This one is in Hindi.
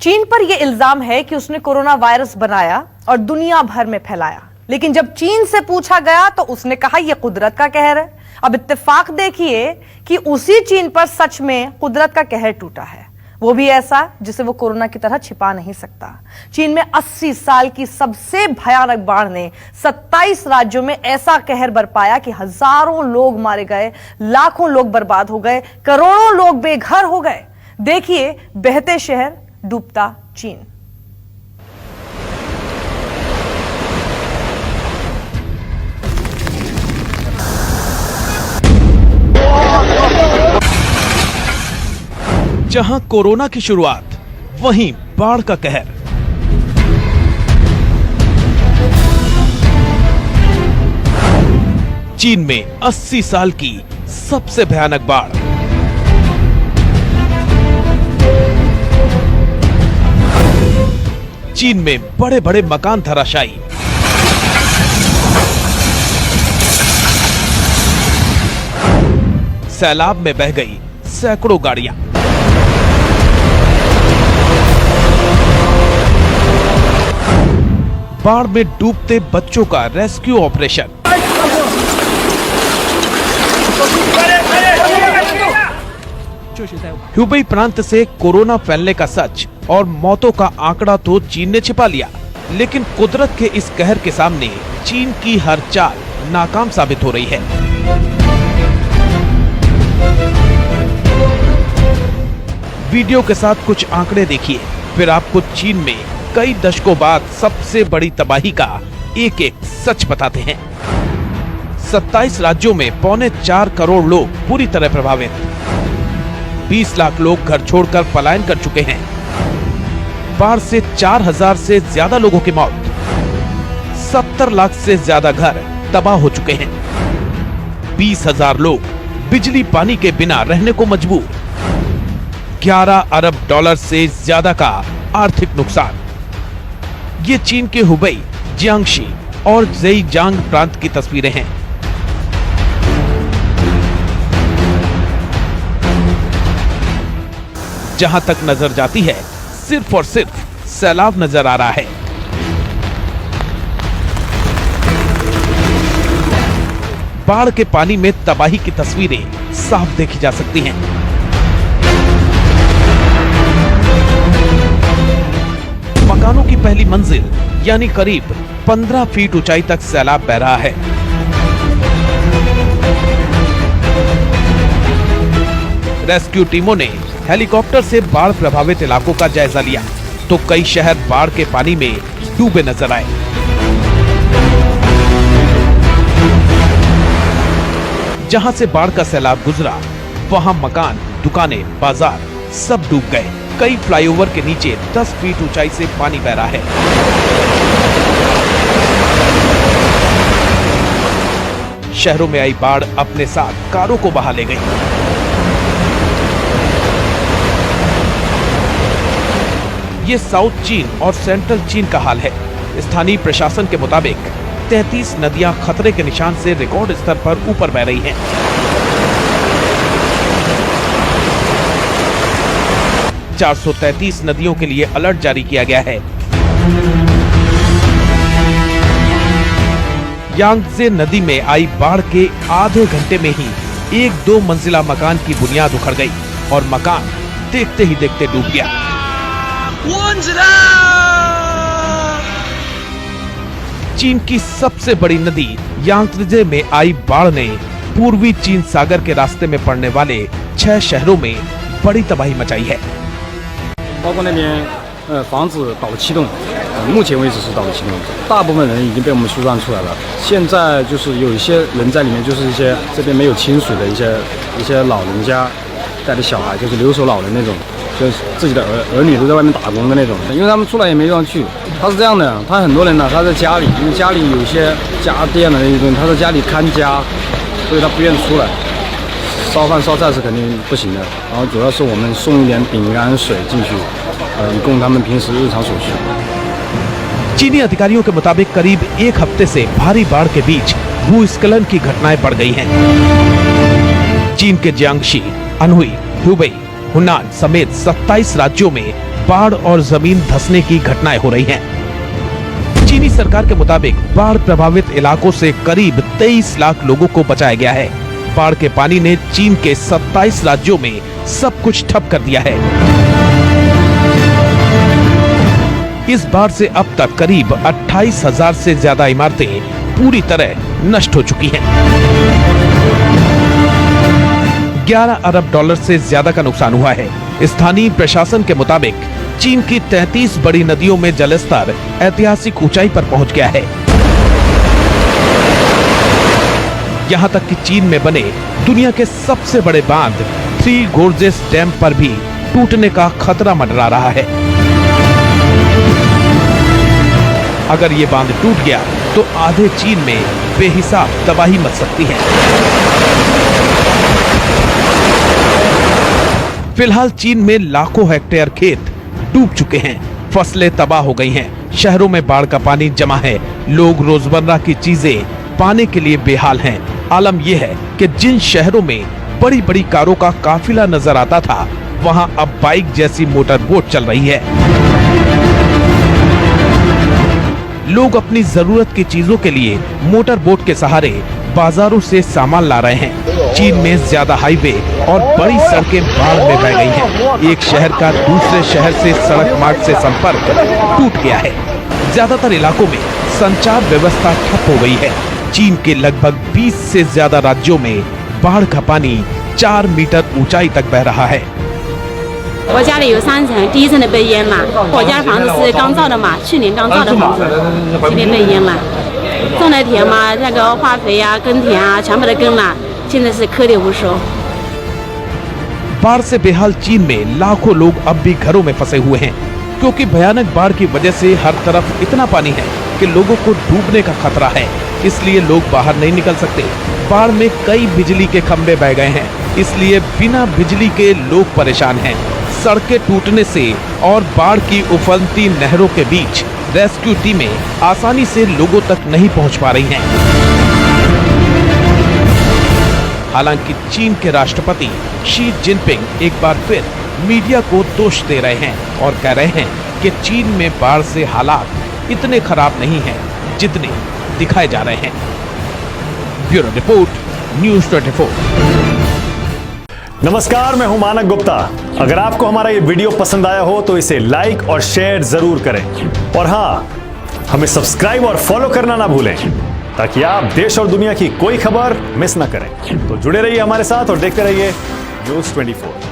चीन पर यह इल्जाम है कि उसने कोरोना वायरस बनाया और दुनिया भर में फैलाया, लेकिन जब चीन से पूछा गया तो उसने कहा यह कुदरत का कहर है। अब इत्तेफाक देखिए कि उसी चीन पर सच में कुदरत का कहर टूटा है, वो भी ऐसा जिसे वो कोरोना की तरह छिपा नहीं सकता। चीन में 80 साल की सबसे भयानक बाढ़ ने 27 राज्यों में ऐसा कहर बरपाया कि हजारों लोग मारे गए, लाखों लोग बर्बाद हो गए, करोड़ों लोग बेघर हो गए। देखिए बहते शहर, डूबता चीन। जहां कोरोना की शुरुआत, वहीं बाढ़ का कहर। चीन में 80 साल की सबसे भयानक बाढ़। चीन में बड़े बड़े मकान धराशायी। सैलाब में बह गई सैकड़ों गाड़ियां। बाढ़ में डूबते बच्चों का रेस्क्यू ऑपरेशन। ह्यूबेई प्रांत से कोरोना फैलने का सच और मौतों का आंकड़ा तो चीन ने छिपा लिया, लेकिन कुदरत के इस कहर के सामने चीन की हर चाल नाकाम साबित हो रही है। वीडियो के साथ कुछ आंकड़े देखिए, फिर आपको चीन में कई दशकों बाद सबसे बड़ी तबाही का एक एक सच बताते हैं। 27 राज्यों में 4.25 करोड़ लोग पूरी तरह प्रभावित। 20 लाख लोग घर छोड़कर पलायन कर चुके हैं। बाढ़ से 4000 से ज्यादा लोगों की मौत। 70 लाख से ज्यादा घर तबाह हो चुके हैं। 20,000 लोग बिजली पानी के बिना रहने को मजबूर। 11 अरब डॉलर से ज्यादा का आर्थिक नुकसान। ये चीन के हुबेई, जियांगशी और ज़ेइजियांग प्रांत की तस्वीरें हैं। जहां तक नजर जाती है, सिर्फ और सिर्फ सैलाब नजर आ रहा है। बाढ़ के पानी में तबाही की तस्वीरें साफ देखी जा सकती हैं। मकानों की पहली मंजिल यानी करीब 15 फीट ऊंचाई तक सैलाब बह रहा है। रेस्क्यू टीमों ने हेलीकॉप्टर से बाढ़ प्रभावित इलाकों का जायजा लिया तो कई शहर बाढ़ के पानी में डूबे नजर आए। जहां से बाढ़ का सैलाब गुजरा, वहां मकान, दुकानें, बाजार सब डूब गए। कई फ्लाईओवर के नीचे 10 फीट ऊंचाई से पानी बह रहा है। शहरों में आई बाढ़ अपने साथ कारों को बहा ले गई। ये साउथ चीन और सेंट्रल चीन का हाल है। स्थानीय प्रशासन के मुताबिक 33 नदियां खतरे के निशान से रिकॉर्ड स्तर पर ऊपर बह रही हैं। 433 नदियों के लिए अलर्ट जारी किया गया है। यांगत्से नदी में आई बाढ़ के आधे घंटे में ही 1-2 मंजिला मकान की बुनियाद उखड़ गई और मकान देखते ही देखते डूब गया। चीन की सबसे बड़ी नदी यांगत्से में आई बाढ़ ने पूर्वी चीन सागर के रास्ते में पड़ने वाले 6 शहरों में बड़ी तबाही मचाई है। 包括那边房子倒7栋，目前为止是倒了7栋，大部分人已经被我们疏散出来了。现在就是有一些人在里面，就是一些这边没有清水的一些老人家带着小孩，就是留守老人那种，就是自己的儿女都在外面打工的那种，因为他们出来也没地方去。他是这样的，他很多人呢，他在家里，因为家里有一些家电的那一种，他在家里看家，所以他不愿意出来。烧饭烧菜是肯定不行的，然后主要是我们送一点饼干水进去，以供他们平时日常所需。 चीनी अधिकारियों के मुताबिक करीब एक हफ्ते से भारी बाढ़ के बीच भूस्खलन की घटनाएं बढ़ गई हैं। चीन के जियांगशी, अनहुई, ह्यूबेई, हुनान समेत 27 राज्यों में बाढ़ और जमीन धंसने की घटनाएं हो रही हैं। चीनी सरकार के मुताबिक बाढ़ प्रभावित इलाकों से करीब 23 लाख लोगों को बचाया गया है। बाढ़ के पानी ने चीन के 27 राज्यों में सब कुछ ठप कर दिया है। इस बाढ़ से अब तक करीब 28,000 से ज्यादा इमारतें पूरी तरह नष्ट हो चुकी हैं। 11 अरब डॉलर से ज्यादा का नुकसान हुआ है। स्थानीय प्रशासन के मुताबिक चीन की 33 बड़ी नदियों में जलस्तर ऐतिहासिक ऊंचाई पर पहुंच गया है। यहां तक कि चीन में बने दुनिया के सबसे बड़े बांध थ्री गोर्जेस डैम पर भी टूटने का खतरा मंडरा रहा है। अगर ये बांध टूट गया तो आधे चीन में बेहिसाब तबाही मच सकती है। फिलहाल चीन में लाखों हेक्टेयर खेत डूब चुके हैं, फसलें तबाह हो गई हैं, शहरों में बाढ़ का पानी जमा है, लोग रोजमर्रा की चीजें पाने के लिए बेहाल हैं। आलम यह है कि जिन शहरों में बड़ी बड़ी कारों का काफिला नजर आता था, वहां अब बाइक जैसी मोटर बोट चल रही है। लोग अपनी जरूरत की चीजों के लिए मोटर बोट के सहारे बाजारों से सामान ला रहे हैं। चीन में ज्यादा हाईवे और बड़ी सड़कें बाढ़ में बह गई हैं। एक शहर का दूसरे शहर से सड़क मार्ग से संपर्क टूट गया है। ज्यादातर इलाकों में संचार व्यवस्था ठप हो गई है। चीन के लगभग 20 से ज्यादा राज्यों में बाढ़ का पानी 4 मीटर ऊंचाई तक बह रहा है। 我家里有3层，第1层的被淹了。我家房子是刚造的嘛，去年刚造的房子，今天被淹了。种的田嘛，那个化肥啊、耕田啊，全部都耕了，现在是颗粒无收。 बाढ़ से बेहाल चीन में लाखों लोग अब भी घरों में फंसे हुए हैं, क्योंकि भयानक बाढ़ की वजह से हर तरफ इतना पानी है कि लोगों को डूबने का खतरा है। इसलिए लोग बाहर नहीं निकल सकते। बाढ़ में कई बिजली के खंभे बह गए हैं, इसलिए बिना बिजली के लोग परेशान हैं। सड़कें टूटने से और बाढ़ की उफनती नहरों के बीच रेस्क्यू टीमें आसानी से लोगों तक नहीं पहुंच पा रही हैं। हालांकि चीन के राष्ट्रपति शी जिनपिंग एक बार फिर मीडिया को दोष दे रहे हैं और कह रहे हैं कि चीन में बाढ़ से हालात इतने खराब नहीं हैं जितने दिखाए जा रहे हैं। Bureau report, news 24। नमस्कार, मैं हूं मानक गुप्ता। अगर आपको हमारा ये वीडियो पसंद आया हो तो इसे लाइक और शेयर जरूर करें, और हाँ, हमें सब्सक्राइब और फॉलो करना ना भूलें ताकि आप देश और दुनिया की कोई खबर मिस ना करें। तो जुड़े रहिए हमारे साथ और देखते रहिए न्यूज़ 24।